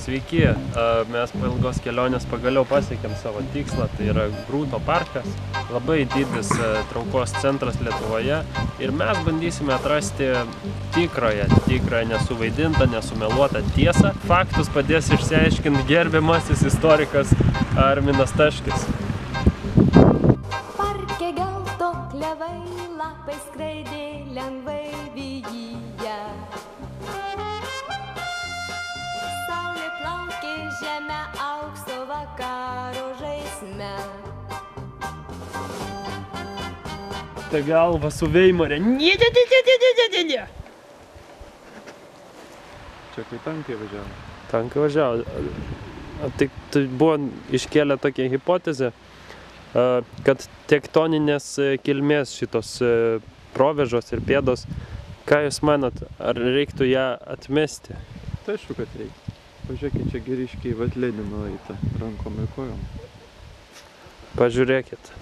Sveiki, mes po ilgos kelionės pagaliau pasiekėm savo tikslą, tai yra Grūto parkas, labai didis traukos centras Lietuvoje ir mes bandysime atrasti tikrąją, nesuvaidintą, nesumeluotą tiesą. Faktus padės išsiaiškinti gerbiamasis istorikas Arminas Taškis. Parke gelto klevai, lapai skraidė lengvai vėjyje. Saulė plaukė žemę aukso vakaro žaisme. Ta galva su Veimare. Ne. Čia kai tankai važiavo. Tankai važiavo. Tai buvo iškėlę tokią hipotezę, kad tektoninės kilmės šitos provėžos ir pėdos, ką jūs manot, ar reiktų ją atmesti? Tai aišku, kad reikia. Pažiūrėkit, čia geriškiai vat Lenino eita rankom ir kojom. Pažiūrėkit.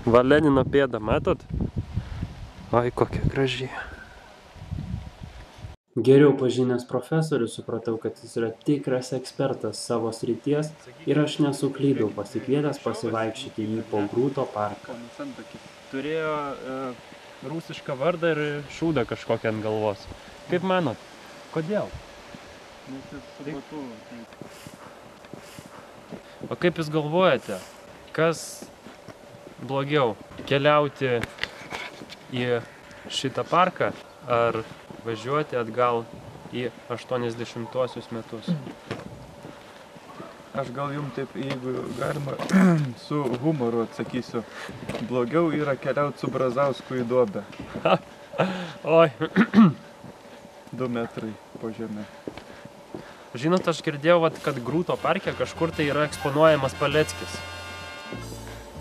Va Lenino pėda, matot? Oi, kokia graži. Geriau pažinęs profesorių supratau, kad jis yra tikras ekspertas savo srities ir aš nesuklydau pasikvietęs pasivaikščioti jį po Grūto parką. Turėjo rusišką vardą ir šūdą kažkokią ant galvos. Kaip manot? Kodėl? O kaip jūs galvojate, kas blogiau? Keliauti į šitą parką ar važiuoti atgal į 80-uosius metus? Aš gal jums taip, jeigu galima, su humoru atsakysiu. Blogiau yra keliauti su Brazausku į duobę. Oi. 2 metrai po žemę. Žinot, aš girdėjau, kad Grūto parke kažkur tai yra eksponuojamas Paleckis.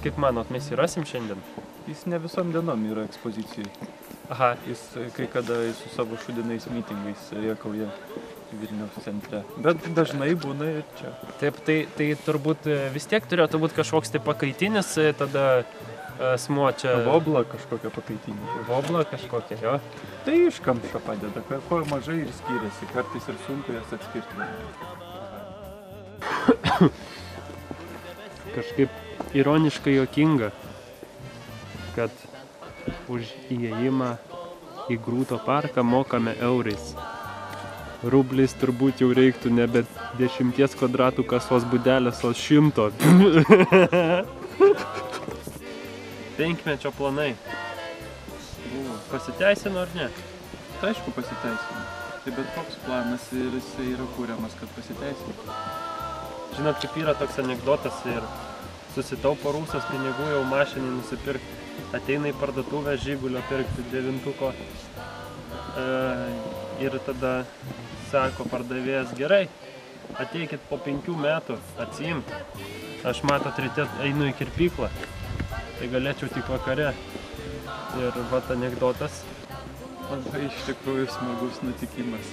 Kaip manot, mes jį rasim šiandien? Jis ne visom dienom yra ekspozicijai. Aha. Jis kai kada su savo šūdinais mitingais rėkauja Vilniaus centre. Bet dažnai būna ir čia. Taip, tai turbūt vis tiek turėtų būti kažkoks tai pakaitinis tada asmuo čia. Vobla kažkokia pakaitinė. Vobla kažkokia, jo. Tai iš kamščio padeda, ko mažai ir skiriasi, kartais ir sunku jas atskirti. Kažkaip ironiškai juokinga, kad už įėjimą į Grūto parką mokame eurais. Rubliais turbūt jau reiktų nebe 10 kvadratų kasos būdelės, o 100. Penkmečio planai. Pasiteisino ar ne? Tai aišku pasiteisino. Tai bet koks planas ir jisai yra kūriamas, kad pasiteisino. Žinot, kaip yra toks anekdotas ir susitaupo rusas pinigų jau mašinį nusipirkti. Ateina į parduotuvę Žigulio pirkti 9-uko ir tada sako pardavėjas, gerai, ateikit po 5 metų, atsiimt. Aš matot, ryte einu į kirpyklą, tai galėčiau tik vakare. Ir vat anekdotas. Labai iš tikrųjų smagus nutikimas.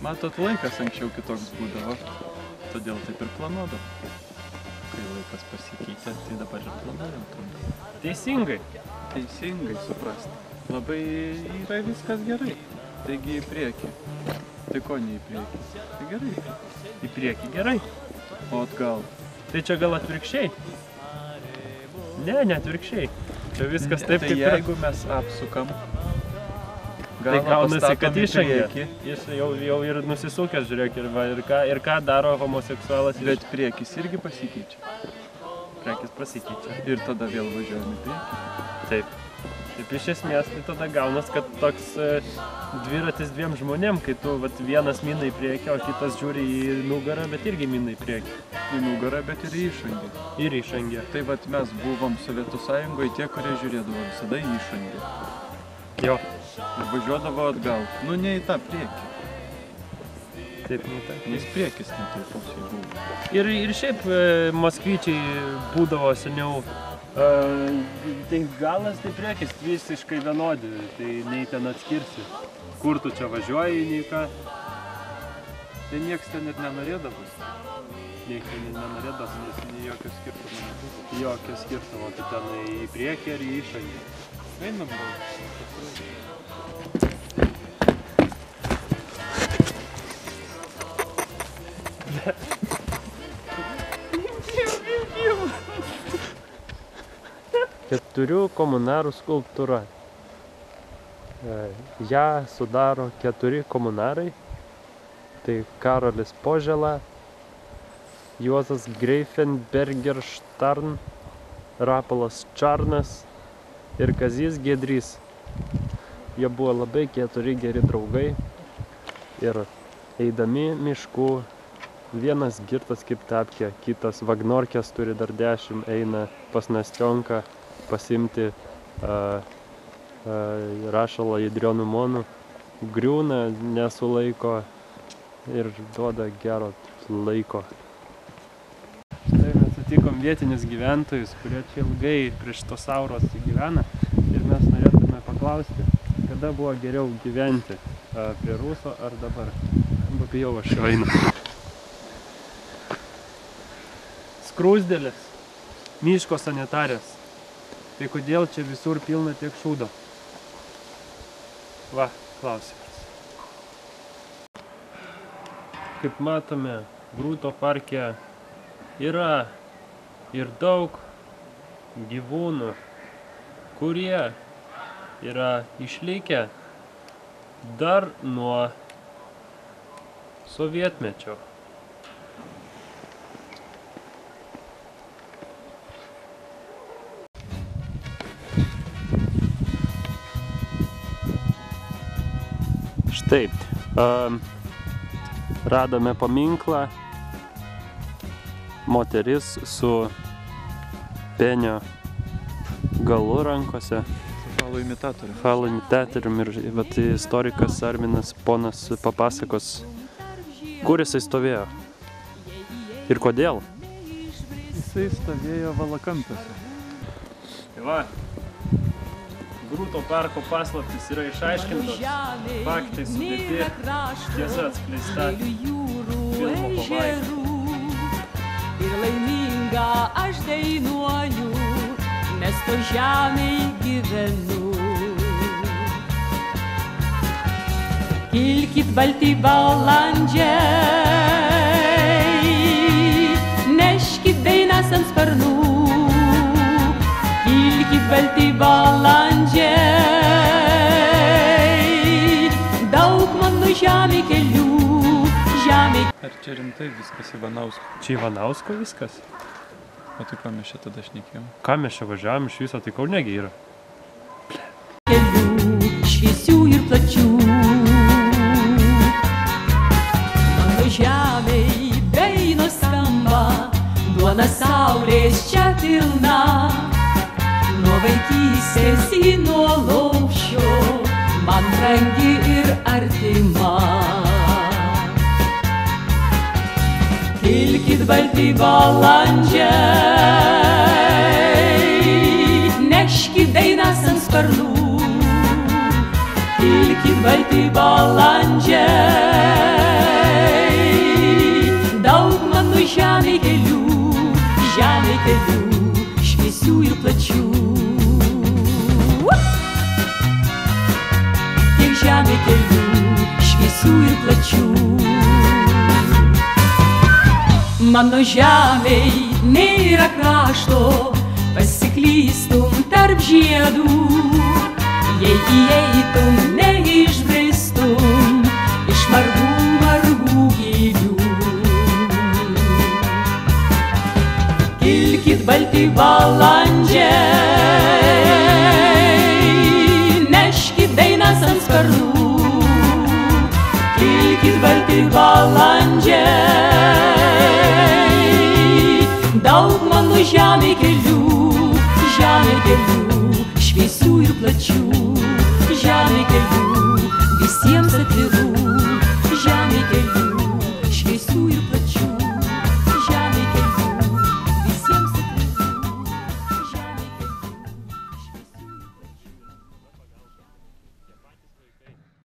Matot, laikas anksčiau kitoks būdavo, todėl taip ir planuodavo. Kai laikas pasikeitė, tai dabar ir planuojam trumpai. Teisingai. Teisingai suprasti. Labai yra viskas gerai. Taigi į priekį. Tai ko ne į priekį? Tai gerai. Į priekį gerai. O atgal? Tai čia gal atvirkščiai? Ne atvirkščiai. Čia viskas taip, tai kaip jeigu mes apsukam, tai gaunasi, kad išangė. Jis jau ir nusisukęs, žiūrėk, ir ką daro homoseksualas. Bet priekis irgi pasikeičia. Priekis pasikeičia. Ir tada vėl važiuojame priekį. Taip. Taip iš esmės, tai tada gaunas, kad toks dviratis 2 žmonėm, kai tu vienas mina į priekį, o kitas žiūri į nugarą, bet irgi mina į priekį. Į nugarą, bet ir į išangę. Ir išangę. Tai mes buvom Sovietų Sąjungoje tie, kurie žiūrėdavo visada į išangę. Jo. Ir važiuodavo atgal. Nu, ne į tą priekį. Taip, ne į tą. Nes priekis ne taip pusėje buvo. Ir šiaip moskvyčiai būdavo seniau. Tai galas, tai priekis visiškai vienodi, tai nei ten atskirsi. Kur tu čia važiuoji, nei ką. Tai nieks ten net nenorėdavo. Nieks ten nenorėdavo, nes jokio skirtumo nebūtų. Jokio skirtumo, tai ten į priekį ar į išangę. Einam gal. Keturių komunarų skulptūra. Ją sudaro 4 komunarai. Tai Karolis Požela, Juozas Greifenberger-Štarn, Rapolas Čarnas ir Kazys Giedrys. Jie buvo labai 4 geri draugai ir eidami mišku, vienas girtas kaip tapkė, kitas vagnorkės turi dar 10, eina pas Nastionką pasimti rašalą Jadrionu Monu, griūna, nesulaiko ir duoda gero laiko. Štai mes sutikom vietinius gyventojus, kurie čia ilgai prie šitos auros gyvena ir mes norėtume paklausti, kada buvo geriau gyventi, prie Ruso ar dabar. Bijau, aš jau einu. Skruzdėlės, miško sanitarės. Tai kodėl čia visur pilna tiek šūdo? Va, klausimas. Kaip matome, Grūto parke yra ir daug gyvūnų, kurie yra išlikę dar nuo sovietmečio. Štai, radome paminklą, moteris su penio galu rankose. Falo imitatorium ir vat, istorikas Arminas Ponas papasakos, kur jisai stovėjo ir kodėl. Jisai stovėjo Valakampiuose. Tai va, Grūto parko paslaptis yra išaiškintos, faktai sudėti, tiesa atskleista, filmo pabaiga. Ir laiminga aš dainuoju, nes to žemėj gyvenu. Kilkit balti balandžiai, neškit dainas ant sparnų. Kilkit balti balandžiai, daug mano žemė kelių, žemė. Ar čia rimtai viskas Ivanausko? Čia Ivanausko viskas? O tai ką mes čia tada šnekėjom? Ką mes čia važiavom iš viso, tai Kaunegi yra? Kelių šviesių ir plačių, mano žemėj dainos skamba, duona saulės čia pilna. Nuo vaikystės į nuo lopšio, man brangi ir artima. Kilkit balti balandžiai, neškit dainas ant sparnų. Kilkit balti balandžiai, daug mano žemė kelių, šviesių ir plačių. Tiek žemė kelių, šviesių ir plačių. Mano žemėj nėra krašto, pasiklystum tarp žiedų. Jei įeitum, neišbristum iš margų gilių. Kilkit balti balandžiai, neškit dainas ant sparnų. Kilkit balti balandžiai, daug mano žemė kelių, šviesių ir plačių. Žemė kelių, visiems atvirų, žemė kelių.